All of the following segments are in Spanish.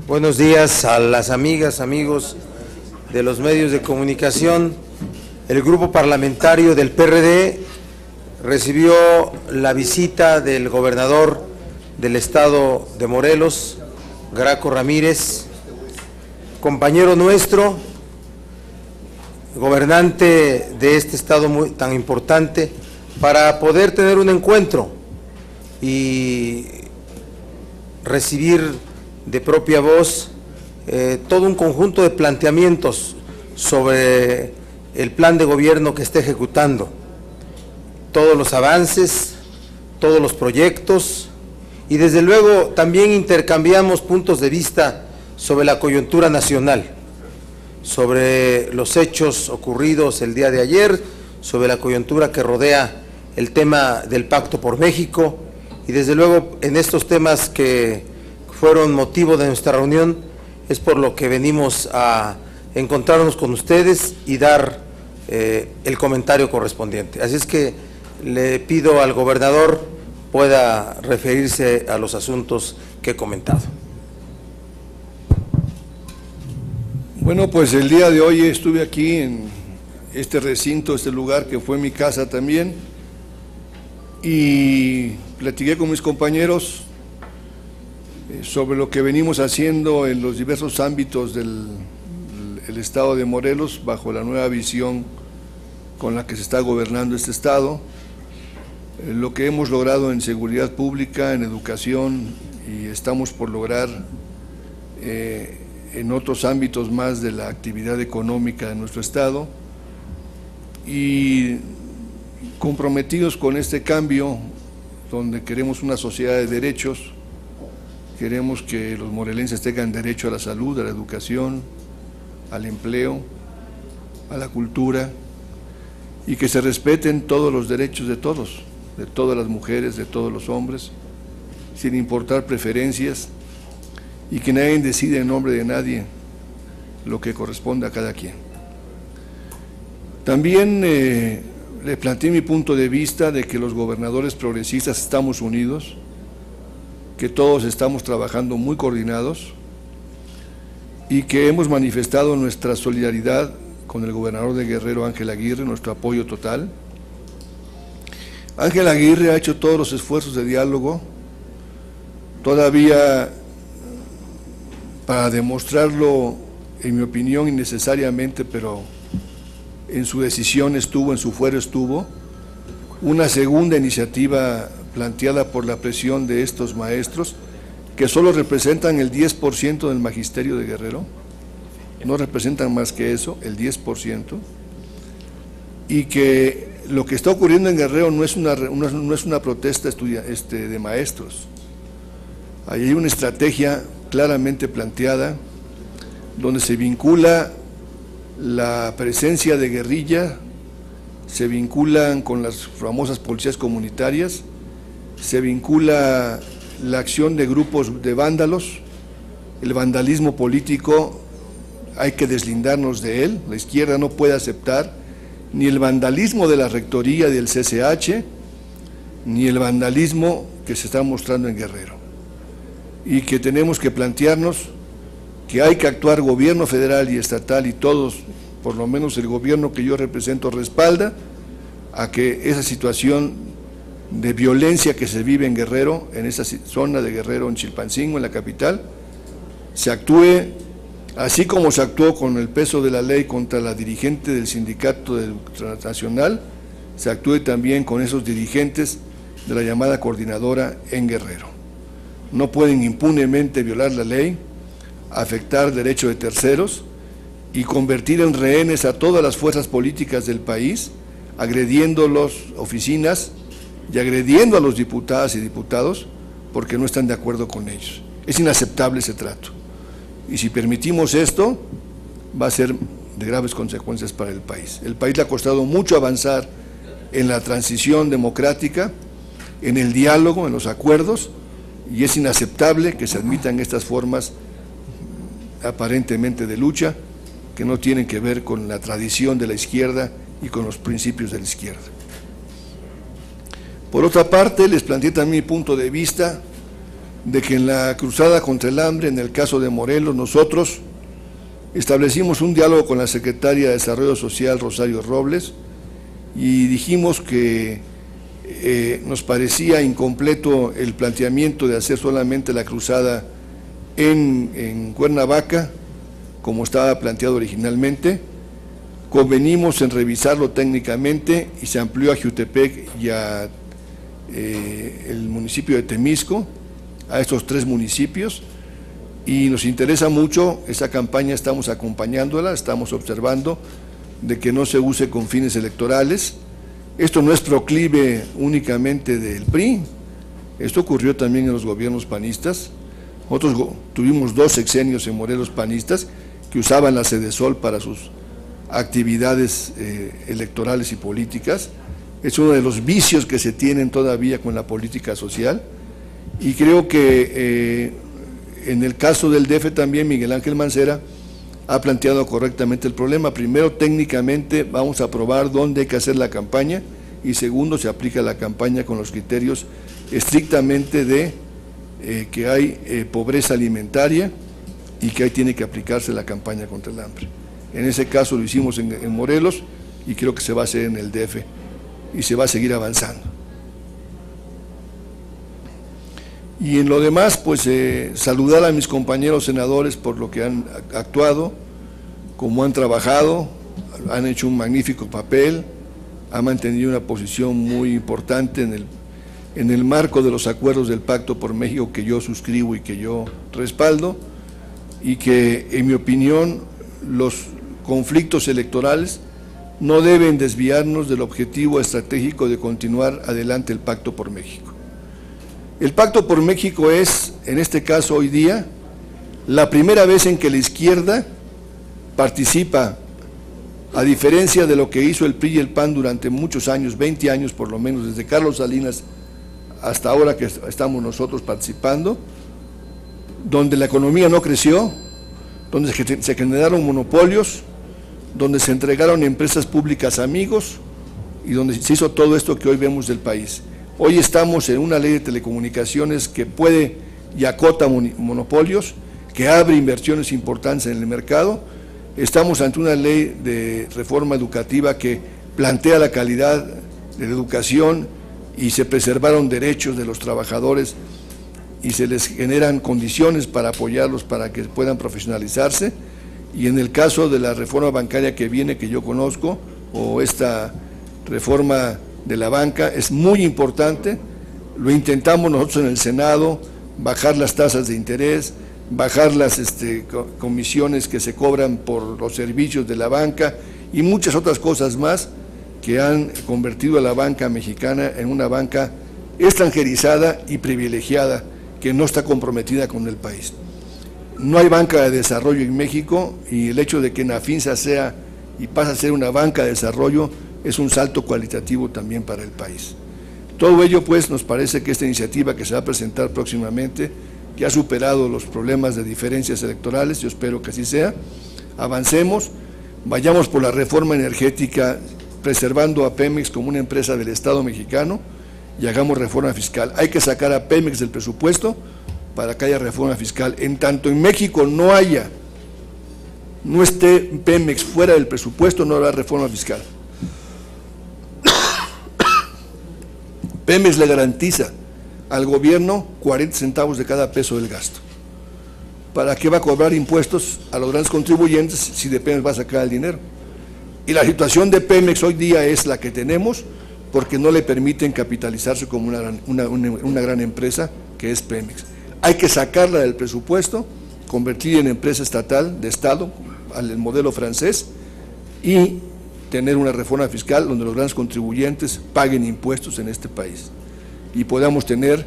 Buenos días a las amigas, amigos de los medios de comunicación. El grupo parlamentario del PRD recibió la visita del gobernador del estado de Morelos, Graco Ramírez, compañero nuestro, gobernante de este estado tan importante, para poder tener un encuentro y recibir de propia voz todo un conjunto de planteamientos sobre el plan de gobierno que está ejecutando, todos los avances, todos los proyectos, y desde luego también intercambiamos puntos de vista sobre la coyuntura nacional, sobre los hechos ocurridos el día de ayer, sobre la coyuntura que rodea el tema del Pacto por México, y desde luego en estos temas que fueron motivo de nuestra reunión, es por lo que venimos a encontrarnos con ustedes y dar el comentario correspondiente. Así es que le pido al gobernador pueda referirse a los asuntos que he comentado. Bueno, pues el día de hoy estuve aquí en este recinto, este lugar que fue mi casa también, y platiqué con mis compañeros sobre lo que venimos haciendo en los diversos ámbitos del estado de Morelos bajo la nueva visión con la que se está gobernando este estado, lo que hemos logrado en seguridad pública, en educación, y estamos por lograr en otros ámbitos más de la actividad económica de nuestro estado, y comprometidos con este cambio donde queremos una sociedad de derechos. Queremos que los morelenses tengan derecho a la salud, a la educación, al empleo, a la cultura, y que se respeten todos los derechos de todas las mujeres, de todos los hombres, sin importar preferencias, y que nadie decida en nombre de nadie lo que corresponde a cada quien. También le planteé mi punto de vista de que los gobernadores progresistas estamos unidos, que todos estamos trabajando muy coordinados y que hemos manifestado nuestra solidaridad con el gobernador de Guerrero, Ángel Aguirre, nuestro apoyo total. Ángel Aguirre ha hecho todos los esfuerzos de diálogo, todavía para demostrarlo, en mi opinión, innecesariamente, pero en su decisión estuvo, en su fuero estuvo, una segunda iniciativa planteada por la presión de estos maestros, que solo representan el 10% del magisterio de Guerrero, no representan más que eso, el 10%, y que lo que está ocurriendo en Guerrero no es una protesta de maestros. Ahí hay una estrategia claramente planteada, donde se vincula la presencia de guerrilla, se vinculan con las famosas policías comunitarias, se vincula la acción de grupos de vándalos, el vandalismo político, hay que deslindarnos de él. La izquierda no puede aceptar ni el vandalismo de la rectoría del CCH, ni el vandalismo que se está mostrando en Guerrero, y que tenemos que plantearnos que hay que actuar gobierno federal y estatal, y todos, por lo menos el gobierno que yo represento, respalda a que esa situación de violencia que se vive en Guerrero, en esa zona de Guerrero, en Chilpancingo, en la capital, se actúe así como se actuó con el peso de la ley contra la dirigente del sindicato transnacional, se actúe también con esos dirigentes de la llamada coordinadora en Guerrero. No pueden impunemente violar la ley, afectar derechos de terceros y convertir en rehenes a todas las fuerzas políticas del país, agrediendo las oficinas y agrediendo a los diputadas y diputados porque no están de acuerdo con ellos. Es inaceptable ese trato, y si permitimos esto va a ser de graves consecuencias para el país. El país le ha costado mucho avanzar en la transición democrática, en el diálogo, en los acuerdos, y es inaceptable que se admitan estas formas aparentemente de lucha que no tienen que ver con la tradición de la izquierda y con los principios de la izquierda. Por otra parte, les planteé también mi punto de vista de que en la cruzada contra el hambre, en el caso de Morelos, nosotros establecimos un diálogo con la secretaria de Desarrollo Social, Rosario Robles, y dijimos que nos parecía incompleto el planteamiento de hacer solamente la cruzada en Cuernavaca, como estaba planteado originalmente. Convenimos en revisarlo técnicamente y se amplió a Jiutepec y a el municipio de Temisco, a estos 3 municipios, y nos interesa mucho esa campaña, estamos acompañándola, estamos observando de que no se use con fines electorales. Esto no es proclive únicamente del PRI, esto ocurrió también en los gobiernos panistas. Nosotros tuvimos 2 sexenios en Morelos panistas que usaban la Sedesol para sus actividades electorales y políticas. Es uno de los vicios que se tienen todavía con la política social, y creo que en el caso del DF también Miguel Ángel Mancera ha planteado correctamente el problema. Primero, técnicamente vamos a probar dónde hay que hacer la campaña, y segundo, se aplica la campaña con los criterios estrictamente de que hay pobreza alimentaria y que ahí tiene que aplicarse la campaña contra el hambre. En ese caso lo hicimos en Morelos, y creo que se va a hacer en el DF, y se va a seguir avanzando. Y en lo demás, pues saludar a mis compañeros senadores por lo que han actuado, como han trabajado, han hecho un magnífico papel, han mantenido una posición muy importante en el marco de los acuerdos del Pacto por México que yo suscribo y que yo respaldo, y que en mi opinión los conflictos electorales no deben desviarnos del objetivo estratégico de continuar adelante el Pacto por México. El Pacto por México es, en este caso hoy día, la primera vez en que la izquierda participa, a diferencia de lo que hizo el PRI y el PAN durante muchos años, 20 años por lo menos, desde Carlos Salinas hasta ahora que estamos nosotros participando, donde la economía no creció, donde se generaron monopolios, donde se entregaron empresas públicas a amigos, y donde se hizo todo esto que hoy vemos del país. Hoy estamos en una ley de telecomunicaciones que puede y acota monopolios, que abre inversiones importantes en el mercado. Estamos ante una ley de reforma educativa que plantea la calidad de la educación, y se preservaron derechos de los trabajadores y se les generan condiciones para apoyarlos para que puedan profesionalizarse. Y en el caso de la reforma bancaria que viene, que yo conozco, o esta reforma de la banca, es muy importante. Lo intentamos nosotros en el Senado, bajar las tasas de interés, bajar las comisiones que se cobran por los servicios de la banca y muchas otras cosas más que han convertido a la banca mexicana en una banca extranjerizada y privilegiada que no está comprometida con el país. No hay banca de desarrollo en México, y el hecho de que Nafinsa sea y pase a ser una banca de desarrollo es un salto cualitativo también para el país. Todo ello, pues, nos parece que esta iniciativa que se va a presentar próximamente, que ha superado los problemas de diferencias electorales, yo espero que así sea, avancemos, vayamos por la reforma energética, preservando a Pemex como una empresa del Estado mexicano, y hagamos reforma fiscal. Hay que sacar a Pemex del presupuesto para que haya reforma fiscal. En tanto en México no esté Pemex fuera del presupuesto, no habrá reforma fiscal. Pemex le garantiza al gobierno 40 centavos de cada peso del gasto. ¿Para qué va a cobrar impuestos a los grandes contribuyentes si de Pemex va a sacar el dinero? Y la situación de Pemex hoy día es la que tenemos porque no le permiten capitalizarse como una gran empresa que es Pemex. Hay que sacarla del presupuesto, convertirla en empresa estatal, de Estado, al modelo francés, y tener una reforma fiscal donde los grandes contribuyentes paguen impuestos en este país y podamos tener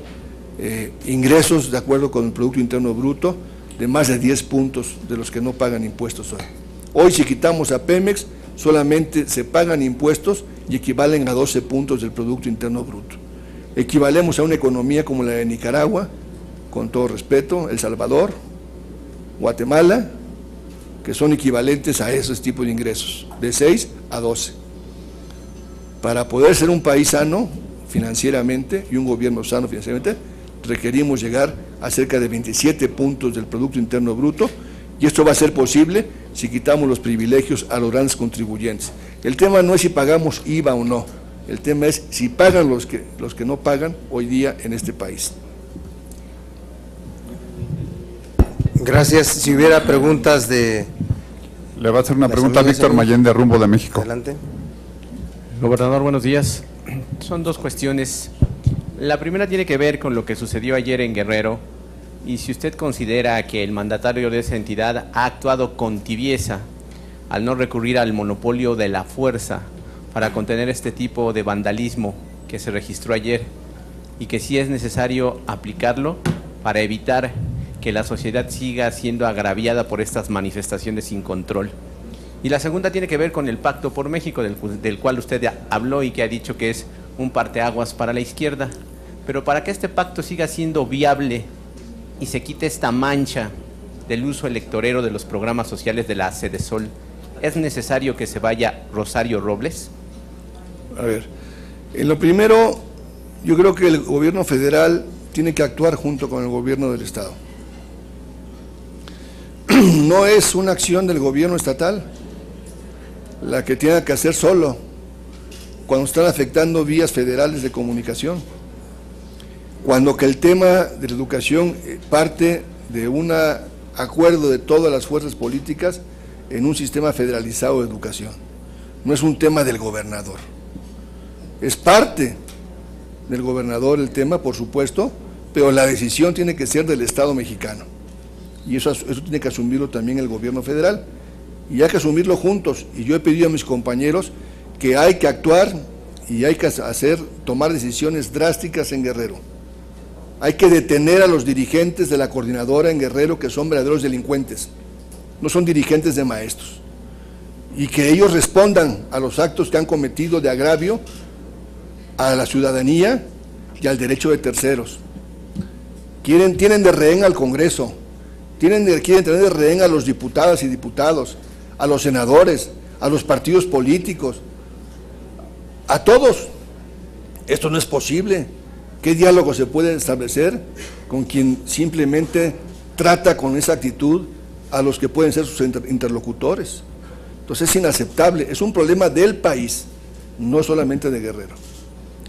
ingresos de acuerdo con el Producto Interno Bruto de más de 10 puntos de los que no pagan impuestos hoy. Hoy, si quitamos a Pemex, solamente se pagan impuestos y equivalen a 12 puntos del Producto Interno Bruto. Equivalemos a una economía como la de Nicaragua, con todo respeto, El Salvador, Guatemala, que son equivalentes a esos tipos de ingresos, de 6 a 12. Para poder ser un país sano financieramente y un gobierno sano financieramente, requerimos llegar a cerca de 27 puntos del Producto Interno Bruto, y esto va a ser posible si quitamos los privilegios a los grandes contribuyentes. El tema no es si pagamos IVA o no, el tema es si pagan los que no pagan hoy día en este país. Gracias. Si hubiera preguntas de... Le va a hacer una pregunta a Víctor Mayén de Rumbo de México. Adelante. Gobernador, buenos días. Son dos cuestiones. La primera tiene que ver con lo que sucedió ayer en Guerrero, y si usted considera que el mandatario de esa entidad ha actuado con tibieza al no recurrir al monopolio de la fuerza para contener este tipo de vandalismo que se registró ayer, y que sí es necesario aplicarlo para evitar que la sociedad siga siendo agraviada por estas manifestaciones sin control. Y la segunda tiene que ver con el Pacto por México, del cual usted habló y que ha dicho que es un parteaguas para la izquierda. Pero para que este pacto siga siendo viable y se quite esta mancha del uso electorero de los programas sociales de la Sedesol, ¿es necesario que se vaya Rosario Robles? A ver, en lo primero, yo creo que el gobierno federal tiene que actuar junto con el gobierno del estado. No es una acción del gobierno estatal la que tiene que hacer solo cuando están afectando vías federales de comunicación, cuando que el tema de la educación parte de un acuerdo de todas las fuerzas políticas en un sistema federalizado de educación. No es un tema del gobernador, es parte del gobernador el tema, por supuesto, pero la decisión tiene que ser del Estado mexicano, y eso tiene que asumirlo también el gobierno federal, y hay que asumirlo juntos. Y yo he pedido a mis compañeros que hay que actuar y hay que tomar decisiones drásticas en Guerrero. Hay que detener a los dirigentes de la coordinadora en Guerrero, que son verdaderos delincuentes, no son dirigentes de maestros, y que ellos respondan a los actos que han cometido de agravio a la ciudadanía y al derecho de terceros. Tienen de rehén al Congreso, quieren tener de rehén a los diputadas y diputados, a los senadores, a los partidos políticos, a todos. Esto no es posible. ¿Qué diálogo se puede establecer con quien simplemente trata con esa actitud a los que pueden ser sus interlocutores? Entonces es inaceptable, es un problema del país, no solamente de Guerrero.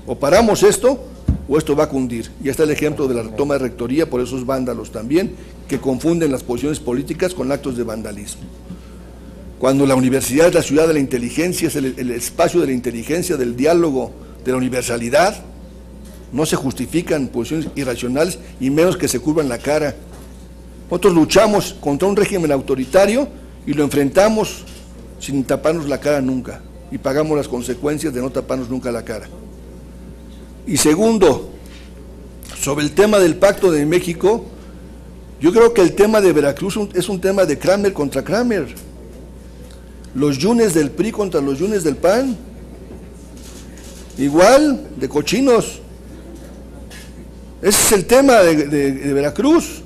O paramos esto, o esto va a cundir. Y está el ejemplo de la toma de rectoría por esos vándalos también, que confunden las posiciones políticas con actos de vandalismo. Cuando la universidad es la ciudad de la inteligencia, es el espacio de la inteligencia, del diálogo, de la universalidad, no se justifican posiciones irracionales y menos que se cubran la cara. Nosotros luchamos contra un régimen autoritario y lo enfrentamos sin taparnos la cara nunca, y pagamos las consecuencias de no taparnos nunca la cara. Y segundo, sobre el tema del Pacto de México, yo creo que el tema de Veracruz es un tema de Kramer contra Kramer. Los yunes del PRI contra los yunes del PAN, igual de cochinos. Ese es el tema de Veracruz.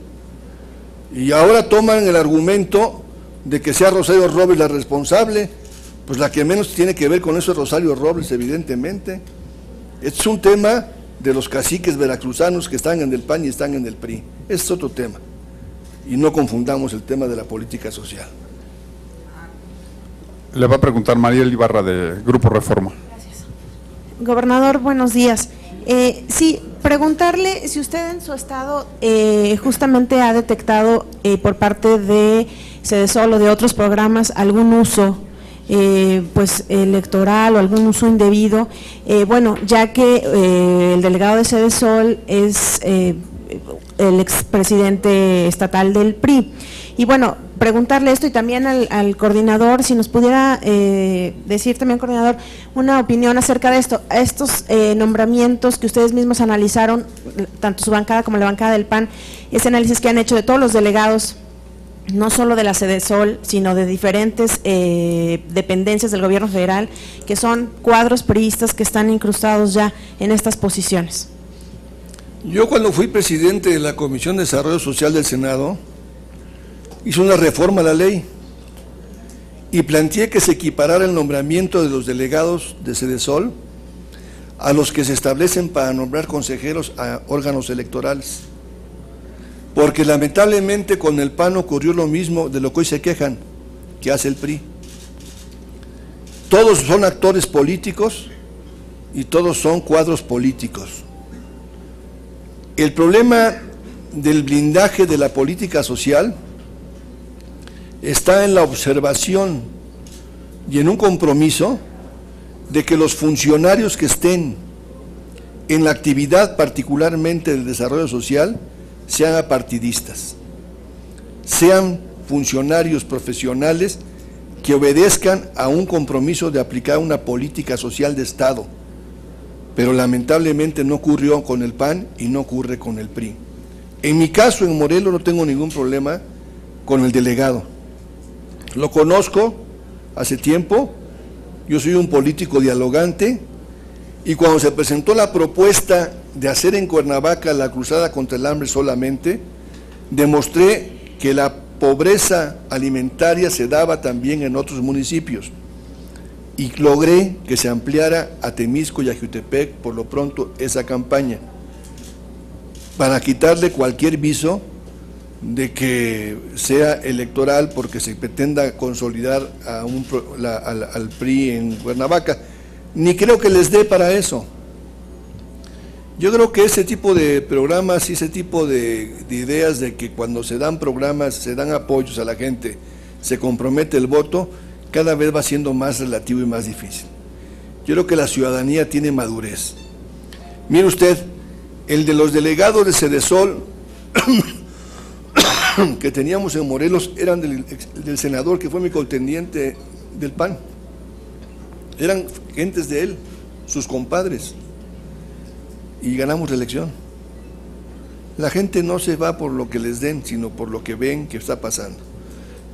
Y ahora toman el argumento de que sea Rosario Robles la responsable. Pues la que menos tiene que ver con eso es Rosario Robles, evidentemente. Es un tema de los caciques veracruzanos que están en el PAN y están en el PRI. Ese es otro tema. Y no confundamos el tema de la política social. Le va a preguntar Mariel Ibarra de Grupo Reforma. Gracias. Gobernador, buenos días. Sí, preguntarle si usted en su estado justamente ha detectado por parte de Sedesol o de otros programas algún uso pues electoral o algún uso indebido, bueno, ya que el delegado de Sedesol es el expresidente estatal del PRI. Y bueno, preguntarle esto y también al coordinador, si nos pudiera decir también, coordinador, una opinión acerca de esto, estos nombramientos que ustedes mismos analizaron, tanto su bancada como la bancada del PAN, ese análisis que han hecho de todos los delegados, no solo de la Sedesol, sino de diferentes dependencias del gobierno federal, que son cuadros priistas que están incrustados ya en estas posiciones. Yo cuando fui presidente de la Comisión de Desarrollo Social del Senado, hice una reforma a la ley y planteé que se equiparara el nombramiento de los delegados de Sedesol a los que se establecen para nombrar consejeros a órganos electorales. Porque lamentablemente con el PAN ocurrió lo mismo de lo que hoy se quejan, que hace el PRI. Todos son actores políticos y todos son cuadros políticos. El problema del blindaje de la política social está en la observación y en un compromiso de que los funcionarios que estén en la actividad, particularmente del desarrollo social, sean apartidistas, sean funcionarios profesionales que obedezcan a un compromiso de aplicar una política social de Estado, pero lamentablemente no ocurrió con el PAN y no ocurre con el PRI. En mi caso, en Morelos, no tengo ningún problema con el delegado. Lo conozco hace tiempo, yo soy un político dialogante, y cuando se presentó la propuesta de hacer en Cuernavaca la cruzada contra el hambre solamente, demostré que la pobreza alimentaria se daba también en otros municipios, y logré que se ampliara a Temisco y a Jutepec por lo pronto esa campaña, para quitarle cualquier viso de que sea electoral porque se pretenda consolidar al PRI en Cuernavaca. Ni creo que les dé para eso. Yo creo que ese tipo de programas y ese tipo de ideas de que cuando se dan programas, se dan apoyos a la gente, se compromete el voto, cada vez va siendo más relativo y más difícil. Yo creo que la ciudadanía tiene madurez. Mire usted, el de los delegados de Cedesol que teníamos en Morelos eran del senador que fue mi contendiente del PAN. Eran gentes de él, sus compadres, y ganamos la elección. La gente no se va por lo que les den, sino por lo que ven que está pasando.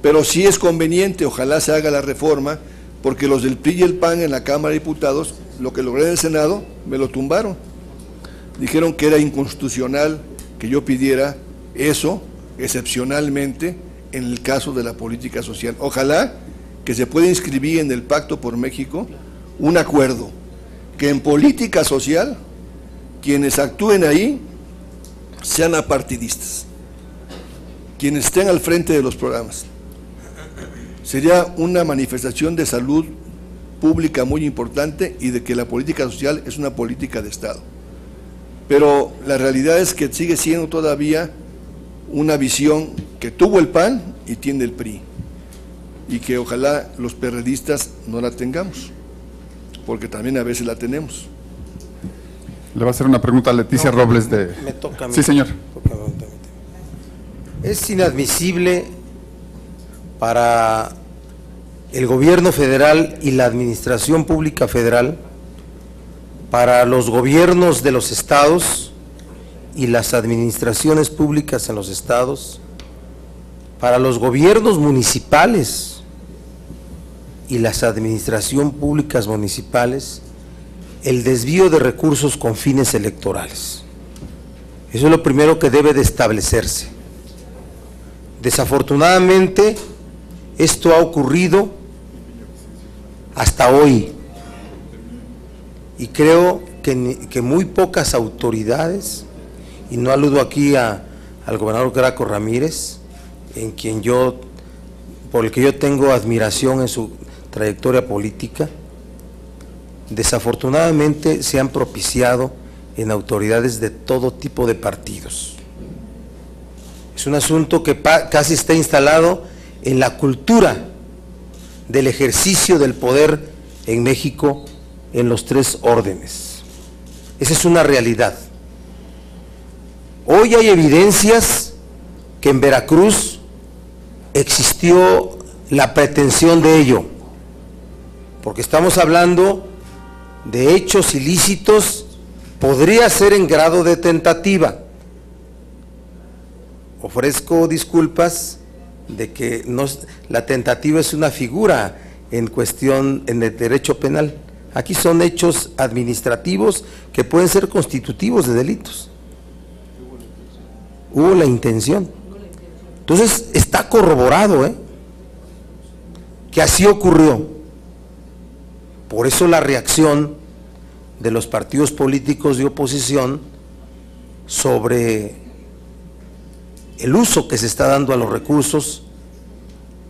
Pero sí es conveniente, ojalá se haga la reforma, porque los del PRI y el PAN en la Cámara de Diputados, lo que logré en el Senado, me lo tumbaron. Dijeron que era inconstitucional que yo pidiera eso, excepcionalmente, en el caso de la política social. Ojalá que se pueda inscribir en el Pacto por México un acuerdo, que en política social, quienes actúen ahí, sean apartidistas, quienes estén al frente de los programas. Sería una manifestación de salud pública muy importante y de que la política social es una política de Estado. Pero la realidad es que sigue siendo todavía una visión que tuvo el PAN y tiene el PRI, y que ojalá los perredistas no la tengamos, porque también a veces la tenemos. Le va a hacer una pregunta a Leticia Robles de... Me toca a mí. Sí, señor. Es inadmisible para el gobierno federal y la administración pública federal, para los gobiernos de los estados y las administraciones públicas en los estados, para los gobiernos municipales y las administraciones públicas municipales, el desvío de recursos con fines electorales. Eso es lo primero que debe de establecerse. Desafortunadamente, esto ha ocurrido hasta hoy, y creo que muy pocas autoridades, y no aludo aquí al gobernador Graco Ramírez, por el que yo tengo admiración en su trayectoria política, desafortunadamente se han propiciado en autoridades de todo tipo de partidos. Es un asunto que casi está instalado en la cultura del ejercicio del poder en México en los tres órdenes. Esa es una realidad. Hoy hay evidencias que en Veracruz existió la pretensión de ello, porque estamos hablando de hechos ilícitos, podría ser en grado de tentativa. Ofrezco disculpas de que la tentativa es una figura en cuestión en el derecho penal. Aquí son hechos administrativos que pueden ser constitutivos de delitos. Hubo la intención. Entonces está corroborado, que así ocurrió. Por eso la reacción de los partidos políticos de oposición sobre el uso que se está dando a los recursos,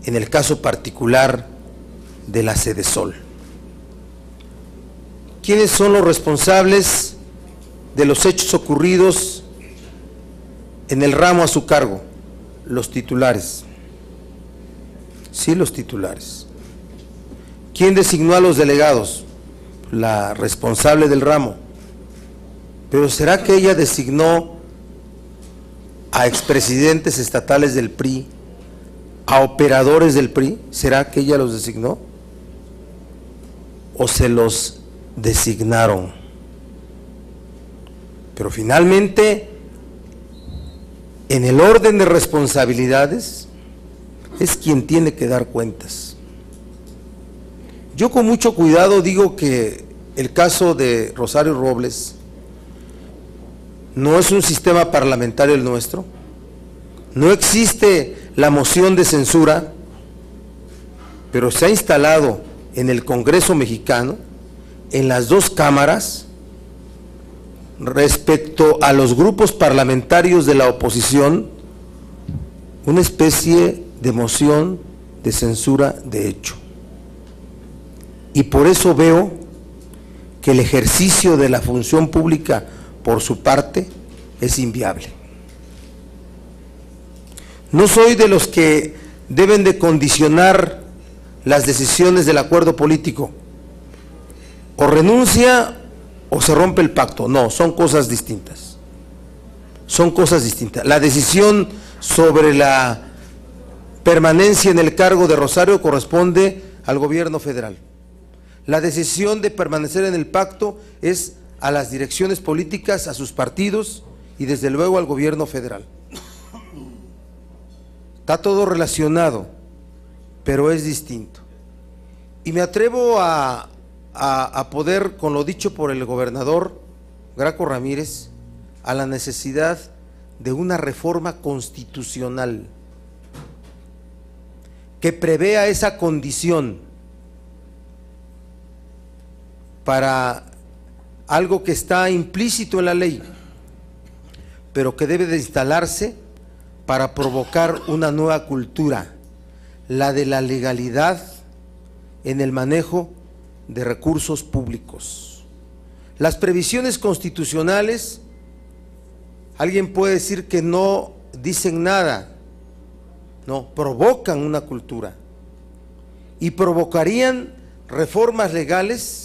en el caso particular de la Sedesol. ¿Quiénes son los responsables de los hechos ocurridos en el ramo a su cargo? Los titulares. Sí, los titulares. ¿Quién designó a los delegados? La responsable del ramo. Pero ¿será que ella designó a expresidentes estatales del PRI, a operadores del PRI? ¿Será que ella los designó? ¿O se los designaron? Pero finalmente, en el orden de responsabilidades, es quien tiene que dar cuentas. Yo con mucho cuidado digo que el caso de Rosario Robles no es un sistema parlamentario el nuestro, no existe la moción de censura, pero se ha instalado en el Congreso mexicano, en las dos cámaras, respecto a los grupos parlamentarios de la oposición, una especie de moción de censura de hecho. Y por eso veo que el ejercicio de la función pública por su parte es inviable. No soy de los que deben de condicionar las decisiones del acuerdo político. O renuncia o se rompe el pacto. No, son cosas distintas. Son cosas distintas. La decisión sobre la permanencia en el cargo de Rosario corresponde al gobierno federal. La decisión de permanecer en el pacto es a las direcciones políticas, a sus partidos y desde luego al gobierno federal. Está todo relacionado, pero es distinto. Y me atrevo a poder, con lo dicho por el gobernador Graco Ramírez, a la necesidad de una reforma constitucional que prevea esa condición para algo que está implícito en la ley, pero que debe de instalarse para provocar una nueva cultura, la de la legalidad en el manejo de recursos públicos. Las previsiones constitucionales, alguien puede decir que no dicen nada, no, provocan una cultura y provocarían reformas legales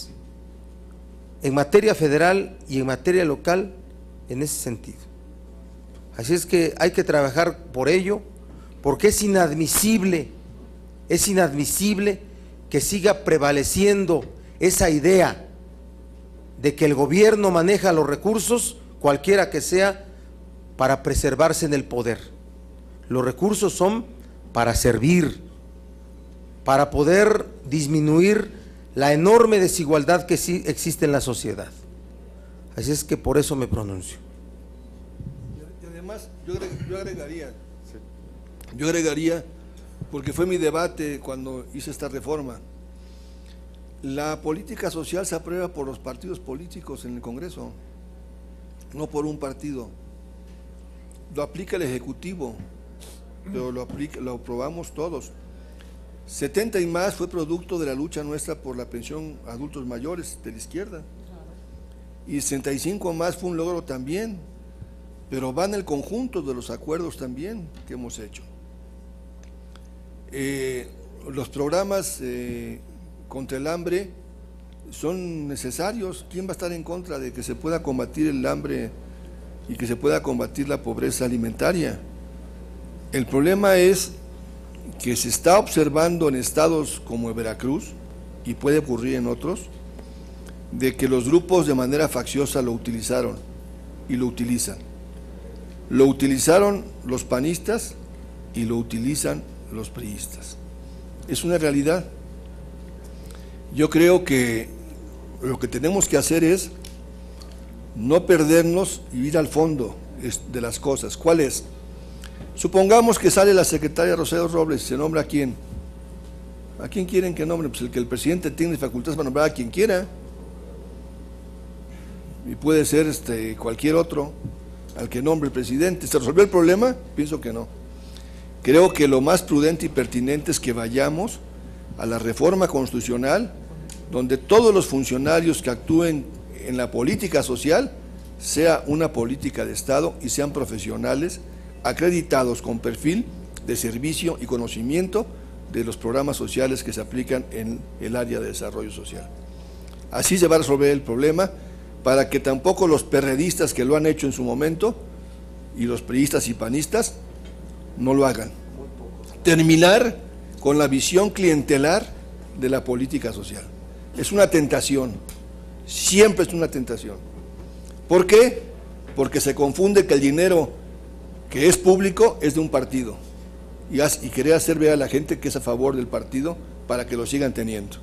en materia federal y en materia local en ese sentido. Así es que hay que trabajar por ello, porque es inadmisible que siga prevaleciendo esa idea de que el gobierno maneja los recursos, cualquiera que sea, para preservarse en el poder. Los recursos son para servir, para poder disminuir la enorme desigualdad que sí existe en la sociedad. Así es que por eso me pronuncio. Y además, yo agregaría, porque fue mi debate cuando hice esta reforma, la política social se aprueba por los partidos políticos en el Congreso, no por un partido. Lo aplica el Ejecutivo, pero lo aprobamos todos. 70 y más fue producto de la lucha nuestra por la pensión a adultos mayores de la izquierda, y 65 más fue un logro también, pero va en el conjunto de los acuerdos también que hemos hecho. Los programas contra el hambre son necesarios. ¿Quién va a estar en contra de que se pueda combatir el hambre y que se pueda combatir la pobreza alimentaria? El problema es que se está observando en estados como Veracruz, y puede ocurrir en otros, de que los grupos de manera facciosa lo utilizaron y lo utilizan. Lo utilizaron los panistas y lo utilizan los priistas. Es una realidad. Yo creo que lo que tenemos que hacer es no perdernos y ir al fondo de las cosas. ¿Cuál es? Supongamos que sale la secretaria Rosario Robles y se nombra a quién. ¿A quién quieren que nombre? Pues el que el presidente tiene facultades para nombrar a quien quiera. y puede ser cualquier otro al que nombre el presidente. ¿Se resolvió el problema? Pienso que no. Creo que lo más prudente y pertinente es que vayamos a la reforma constitucional, donde todos los funcionarios que actúen en la política social sea una política de Estado y sean profesionales acreditados con perfil de servicio y conocimiento de los programas sociales que se aplican en el área de desarrollo social. Así se va a resolver el problema, para que tampoco los perredistas que lo han hecho en su momento y los priistas y panistas no lo hagan. Terminar con la visión clientelar de la política social. Es una tentación, siempre es una tentación. ¿Por qué? Porque se confunde que el dinero que es público es de un partido y querer hacer ver a la gente que es a favor del partido para que lo sigan teniendo.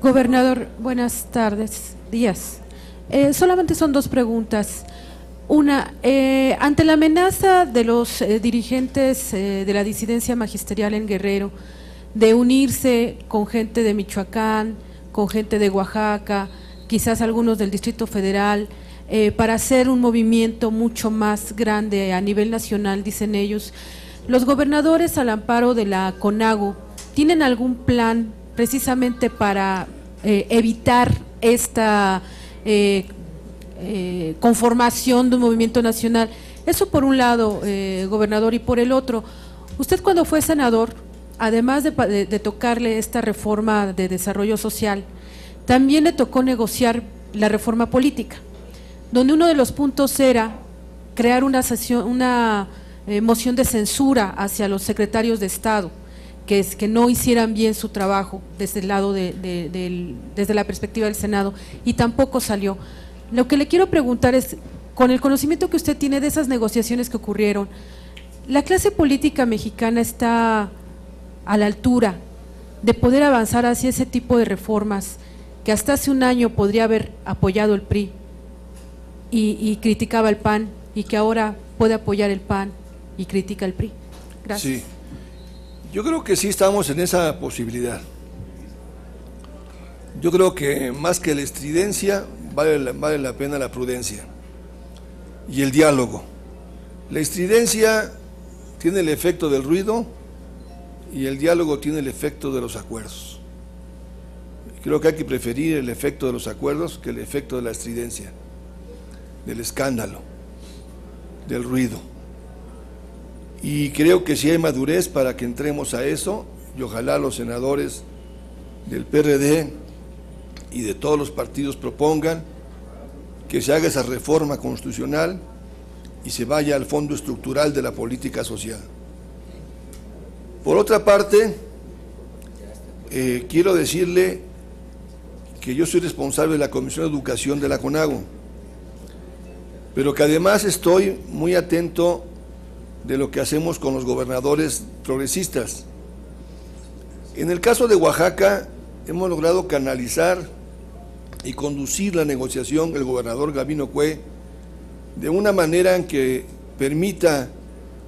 Gobernador, buenas tardes, días. Solamente son dos preguntas. Una, ante la amenaza de los dirigentes de la disidencia magisterial en Guerrero de unirse con gente de Michoacán, con gente de Oaxaca, quizás algunos del Distrito Federal, para hacer un movimiento mucho más grande a nivel nacional, dicen ellos, los gobernadores al amparo de la CONAGO, ¿tienen algún plan precisamente para evitar esta conformación de un movimiento nacional? Eso por un lado, gobernador, y por el otro, usted cuando fue senador, además de tocarle esta reforma de desarrollo social, también le tocó negociar la reforma política, donde uno de los puntos era crear una moción de censura hacia los secretarios de Estado, que no hicieran bien su trabajo desde el lado desde la perspectiva del Senado, y tampoco salió. Lo que le quiero preguntar es, con el conocimiento que usted tiene de esas negociaciones que ocurrieron, ¿la clase política mexicana está a la altura de poder avanzar hacia ese tipo de reformas que hasta hace un año podría haber apoyado el PRI y criticaba el PAN, y que ahora puede apoyar el PAN y critica el PRI? Gracias. Sí, yo creo que sí estamos en esa posibilidad. Yo creo que más que la estridencia vale la pena la prudencia y el diálogo. La estridencia tiene el efecto del ruido y el diálogo tiene el efecto de los acuerdos. Creo que hay que preferir el efecto de los acuerdos que el efecto de la estridencia, del escándalo, del ruido. Y creo que sí hay madurez para que entremos a eso, y ojalá los senadores del PRD y de todos los partidos propongan que se haga esa reforma constitucional y se vaya al fondo estructural de la política social. Por otra parte, quiero decirle que yo soy responsable de la Comisión de Educación de la CONAGO, pero que además estoy muy atento de lo que hacemos con los gobernadores progresistas. En el caso de Oaxaca, hemos logrado canalizar y conducir la negociación el gobernador Gabino Cue de una manera en que permita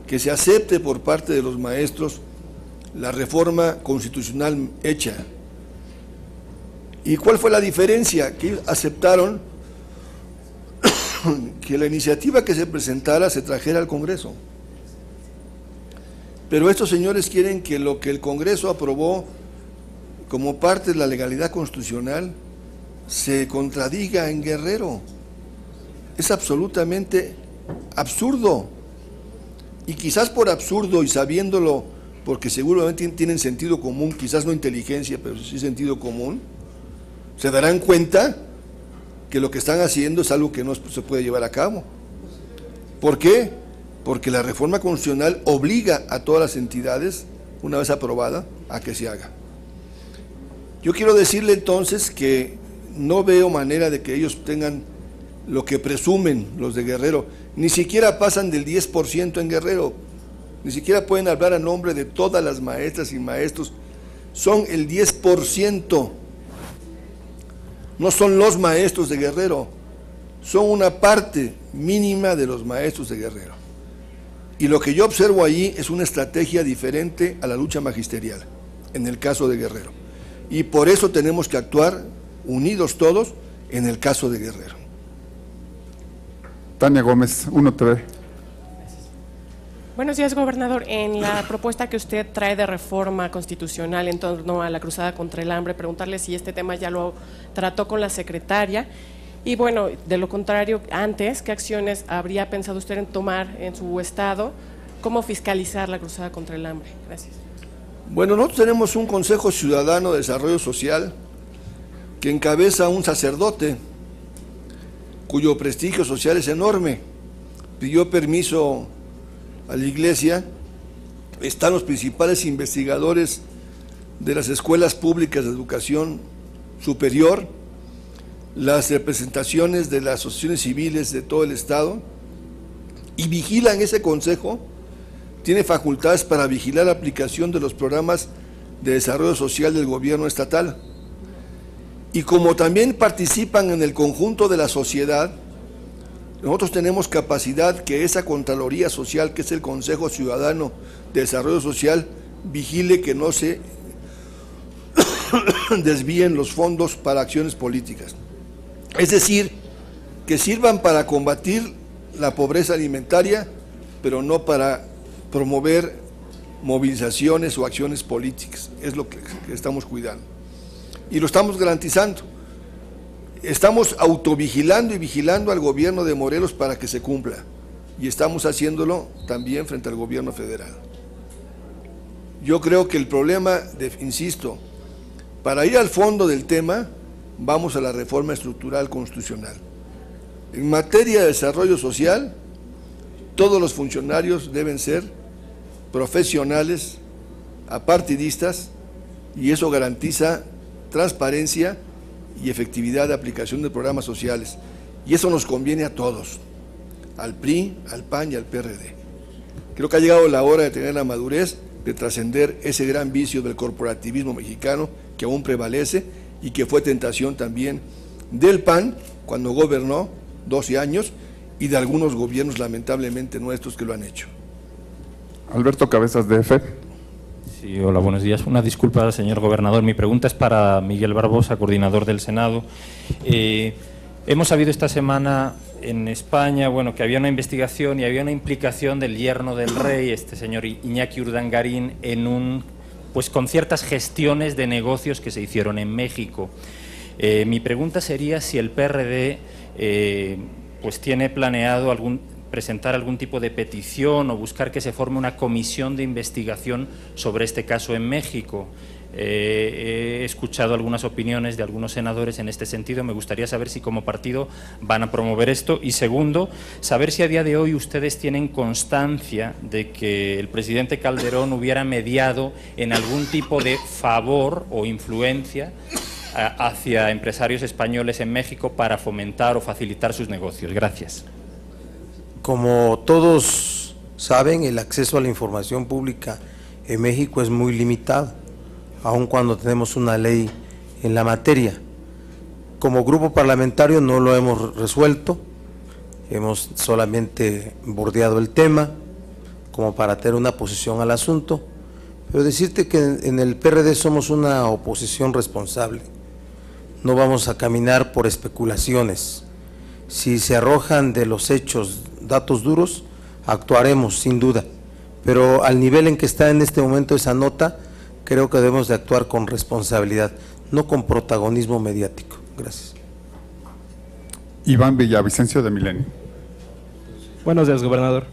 que se acepte por parte de los maestros la reforma constitucional hecha. ¿Y cuál fue la diferencia? Que ellos aceptaron que la iniciativa que se presentara se trajera al Congreso. Pero estos señores quieren que lo que el Congreso aprobó como parte de la legalidad constitucional se contradiga en Guerrero. Es absolutamente absurdo. Y quizás por absurdo y sabiéndolo, porque seguramente tienen sentido común, quizás no inteligencia, pero sí sentido común, se darán cuenta que lo que están haciendo es algo que no se puede llevar a cabo. ¿Por qué? Porque la reforma constitucional obliga a todas las entidades, una vez aprobada, a que se haga. Yo quiero decirle entonces que no veo manera de que ellos tengan lo que presumen los de Guerrero. Ni siquiera pasan del 10% en Guerrero, ni siquiera pueden hablar a nombre de todas las maestras y maestros. Son el 10%, no son los maestros de Guerrero, son una parte mínima de los maestros de Guerrero. Y lo que yo observo allí es una estrategia diferente a la lucha magisterial, en el caso de Guerrero. Y por eso tenemos que actuar unidos todos en el caso de Guerrero. Tania Gómez, 1TV. Buenos días, gobernador. En la propuesta que usted trae de reforma constitucional en torno a la cruzada contra el hambre, preguntarle si este tema ya lo trató con la secretaria y, bueno, de lo contrario, antes, ¿qué acciones habría pensado usted en tomar en su estado? ¿Cómo fiscalizar la cruzada contra el hambre? Gracias. Bueno, nosotros tenemos un Consejo Ciudadano de Desarrollo Social que encabeza un sacerdote cuyo prestigio social es enorme. Pidió permiso a la iglesia, están los principales investigadores de las escuelas públicas de educación superior, las representaciones de las asociaciones civiles de todo el estado, y vigilan ese consejo, tiene facultades para vigilar la aplicación de los programas de desarrollo social del gobierno estatal. Y como también participan en el conjunto de la sociedad, nosotros tenemos capacidad que esa Contraloría Social, que es el Consejo Ciudadano de Desarrollo Social, vigile que no se desvíen los fondos para acciones políticas. Es decir, que sirvan para combatir la pobreza alimentaria, pero no para promover movilizaciones o acciones políticas. Es lo que estamos cuidando. Y lo estamos garantizando. Estamos autovigilando y vigilando al gobierno de Morelos para que se cumpla. Y estamos haciéndolo también frente al gobierno federal. Yo creo que el problema, insisto, para ir al fondo del tema, vamos a la reforma estructural constitucional. En materia de desarrollo social, todos los funcionarios deben ser profesionales, apartidistas, y eso garantiza transparencia y efectividad de aplicación de programas sociales. Y eso nos conviene a todos, al PRI, al PAN y al PRD. Creo que ha llegado la hora de tener la madurez de trascender ese gran vicio del corporativismo mexicano que aún prevalece y que fue tentación también del PAN cuando gobernó 12 años y de algunos gobiernos lamentablemente nuestros que lo han hecho. Alberto Cabezas, DF. Sí, hola, buenos días. Una disculpa, señor gobernador. Mi pregunta es para Miguel Barbosa, coordinador del Senado. Hemos sabido esta semana en España, bueno, que había una investigación y había una implicación del yerno del rey, este señor Iñaki Urdangarín, pues con ciertas gestiones de negocios que se hicieron en México. Mi pregunta sería si el PRD pues tiene planeado presentar algún tipo de petición o buscar que se forme una comisión de investigación sobre este caso en México. He escuchado algunas opiniones de algunos senadores en este sentido. Me gustaría saber si como partido van a promover esto. Y segundo, saber si a día de hoy ustedes tienen constancia de que el presidente Calderón hubiera mediado en algún tipo de favor o influencia hacia empresarios españoles en México para fomentar o facilitar sus negocios. Gracias. Como todos saben, el acceso a la información pública en México es muy limitado, aun cuando tenemos una ley en la materia. Como grupo parlamentario no lo hemos resuelto, hemos solamente bordeado el tema como para tener una posición al asunto, pero decirte que en el PRD somos una oposición responsable, no vamos a caminar por especulaciones. Si se arrojan de los hechos datos duros, actuaremos sin duda, pero al nivel en que está en este momento esa nota, creo que debemos de actuar con responsabilidad, no con protagonismo mediático. Gracias. Iván Villavicencio, de Milenio. Buenos días, gobernador.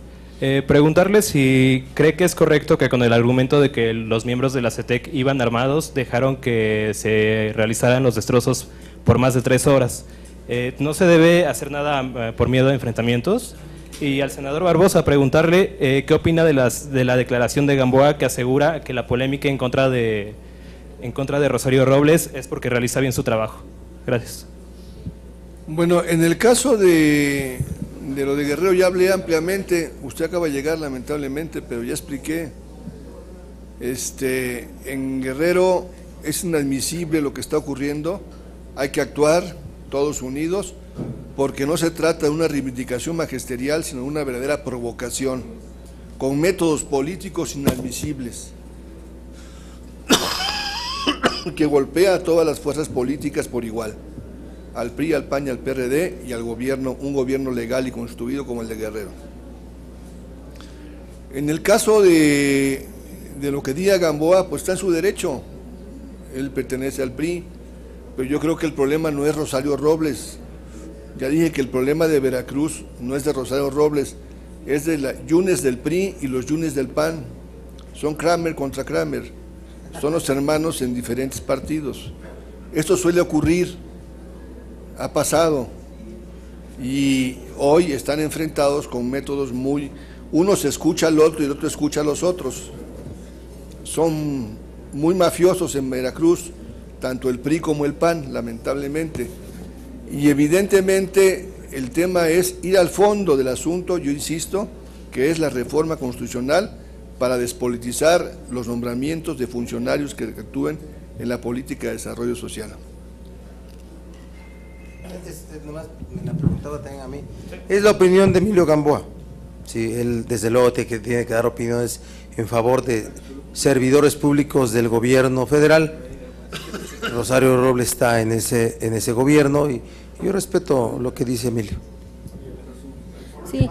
Preguntarle si cree que es correcto que con el argumento de que los miembros de la CETEC iban armados, dejaron que se realizaran los destrozos por más de 3 horas. ¿No se debe hacer nada por miedo a enfrentamientos? Y al senador Barbosa preguntarle qué opina de la declaración de Gamboa que asegura que la polémica en contra de Rosario Robles es porque realiza bien su trabajo. Gracias. Bueno, en el caso de lo de Guerrero ya hablé ampliamente. Usted acaba de llegar lamentablemente, pero ya expliqué. En Guerrero es inadmisible lo que está ocurriendo. Hay que actuar todos unidos, porque no se trata de una reivindicación magisterial, sino de una verdadera provocación, con métodos políticos inadmisibles, que golpea a todas las fuerzas políticas por igual. al PRI, al PAN y al PRD y al gobierno, un gobierno legal y constituido como el de Guerrero. En el caso de lo que diga Gamboa, pues está en su derecho, él pertenece al PRI, pero yo creo que el problema no es Rosario Robles. Ya dije que el problema de Veracruz no es de Rosario Robles, es de la Yunes del PRI y los Yunes del PAN. Son Kramer contra Kramer, son los hermanos en diferentes partidos. Esto suele ocurrir, ha pasado, y hoy están enfrentados con métodos muy... Uno se escucha al otro y el otro escucha a los otros. Son muy mafiosos en Veracruz, tanto el PRI como el PAN, lamentablemente. Y evidentemente el tema es ir al fondo del asunto, yo insisto, que es la reforma constitucional para despolitizar los nombramientos de funcionarios que actúen en la política de desarrollo social. Nomás me la preguntaba también a mí. Es la opinión de Emilio Gamboa. Sí, él desde luego tiene que dar opiniones en favor de servidores públicos del gobierno federal. Rosario Robles está en ese gobierno y yo respeto lo que dice Emilio. Sí.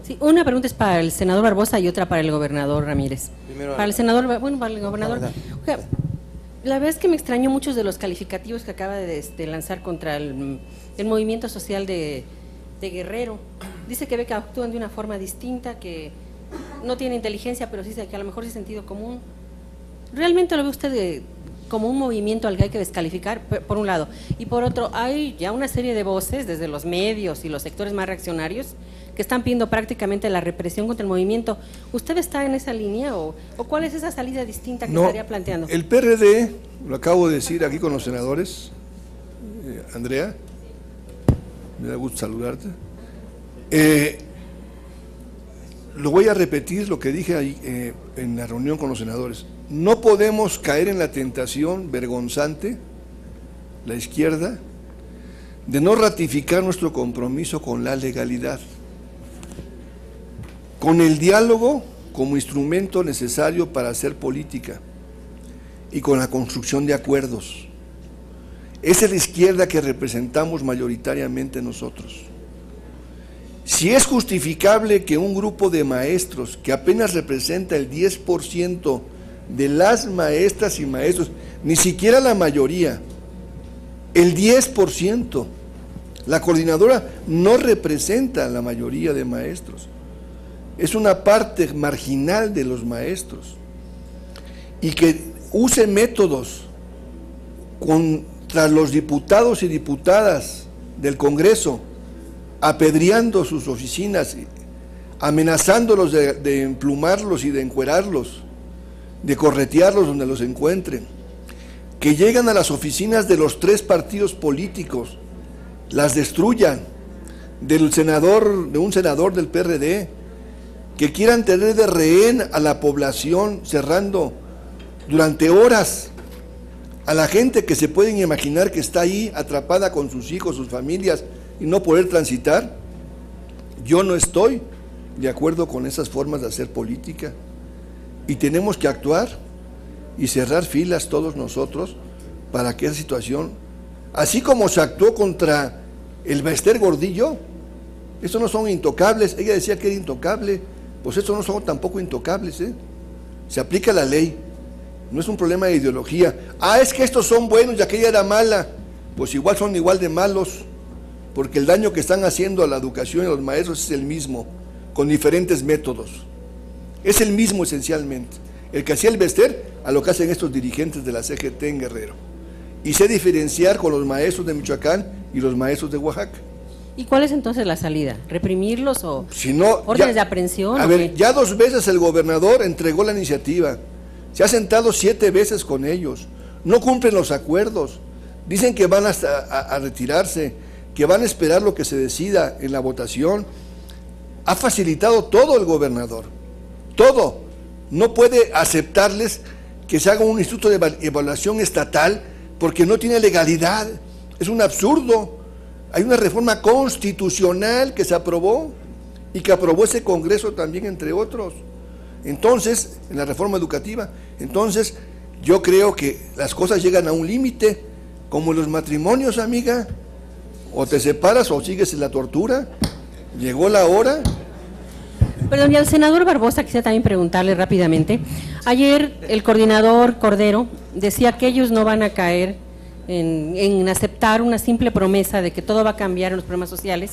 Sí, una pregunta es para el senador Barbosa y otra para el gobernador Ramírez. Para el senador, bueno, para el gobernador. Okay. La verdad es que me extrañó muchos de los calificativos que acaba de lanzar contra el movimiento social de Guerrero. Dice que ve que actúan de una forma distinta, que no tiene inteligencia, pero sí que a lo mejor sí sentido común. ¿Realmente lo ve usted como un movimiento al que hay que descalificar, por un lado? Y por otro, hay ya una serie de voces desde los medios y los sectores más reaccionarios que están pidiendo prácticamente la represión contra el movimiento. ¿Usted está en esa línea o cuál es esa salida distinta que estaría planteando? El PRD, lo acabo de decir aquí con los senadores, Andrea, me da gusto saludarte. Lo voy a repetir lo que dije ahí, en la reunión con los senadores. No podemos caer en la tentación vergonzante, la izquierda, de no ratificar nuestro compromiso con la legalidad, con el diálogo como instrumento necesario para hacer política y con la construcción de acuerdos. Esa es la izquierda que representamos mayoritariamente nosotros. Si es justificable que un grupo de maestros, que apenas representa el 10% de las maestras y maestros, ni siquiera la mayoría, el 10%, la coordinadora no representa a la mayoría de maestros, es una parte marginal de los maestros, y que use métodos contra los diputados y diputadas del Congreso, apedreando sus oficinas, amenazándolos de emplumarlos y de encuerarlos, de corretearlos donde los encuentren, que llegan a las oficinas de los 3 partidos políticos, las destruyan, de un senador del PRD, que quieran tener de rehén a la población, cerrando durante horas a la gente que se pueden imaginar que está ahí atrapada con sus hijos, sus familias, y no poder transitar. Yo no estoy de acuerdo con esas formas de hacer política, y tenemos que actuar y cerrar filas todos nosotros para que esa situación, así como se actuó contra el Bester Gordillo, esos no son intocables. Ella decía que era intocable, pues estos no son tampoco intocables, se aplica la ley, no es un problema de ideología. Es que estos son buenos y aquella era mala, pues igual son igual de malos, porque el daño que están haciendo a la educación y a los maestros es el mismo, con diferentes métodos. Es el mismo esencialmente, el que hacía el Bester a lo que hacen estos dirigentes de la CGT en Guerrero. Y sé diferenciar con los maestros de Michoacán y los maestros de Oaxaca. ¿Y cuál es entonces la salida? ¿Reprimirlos o si no, órdenes de aprehensión? A ver, ya 2 veces el gobernador entregó la iniciativa, se ha sentado 7 veces con ellos, no cumplen los acuerdos, dicen que van a retirarse, que van a esperar lo que se decida en la votación. Ha facilitado todo el gobernador, todo. No puede aceptarles que se haga un instituto de evaluación estatal porque no tiene legalidad, es un absurdo. Hay una reforma constitucional que se aprobó y que aprobó ese Congreso también, entre otros. Entonces, en la reforma educativa, entonces yo creo que las cosas llegan a un límite Como los matrimonios, amiga, o te separas o sigues en la tortura. Llegó la hora. Perdón, y al senador Barbosa quisiera también preguntarle rápidamente. Ayer el coordinador Cordero decía que ellos no van a caer en aceptar una simple promesa de que todo va a cambiar en los programas sociales,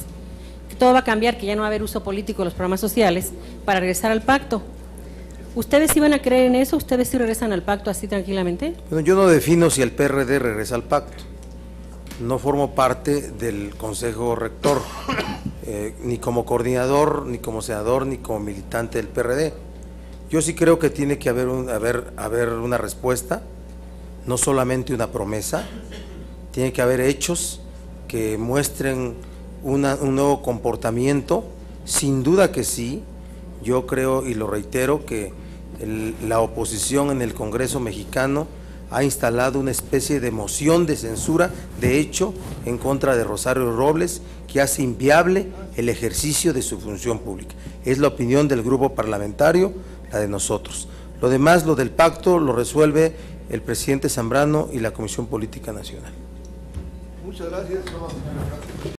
que todo va a cambiar, que ya no va a haber uso político de los programas sociales para regresar al pacto. ¿Ustedes iban a creer en eso? ¿Ustedes sí regresan al pacto así tranquilamente? Bueno, yo no defino si el PRD regresa al pacto. No formo parte del Consejo Rector, ni como coordinador, ni como senador, ni como militante del PRD. Yo sí creo que tiene que haber una respuesta, no solamente una promesa, tiene que haber hechos que muestren un nuevo comportamiento. Sin duda que sí, yo creo y lo reitero que la oposición en el Congreso mexicano ha instalado una especie de moción de censura, de hecho, en contra de Rosario Robles, que hace inviable el ejercicio de su función pública. Es la opinión del grupo parlamentario, la de nosotros. Lo demás, lo del pacto, lo resuelve el presidente Zambrano y la Comisión Política Nacional. Muchas gracias.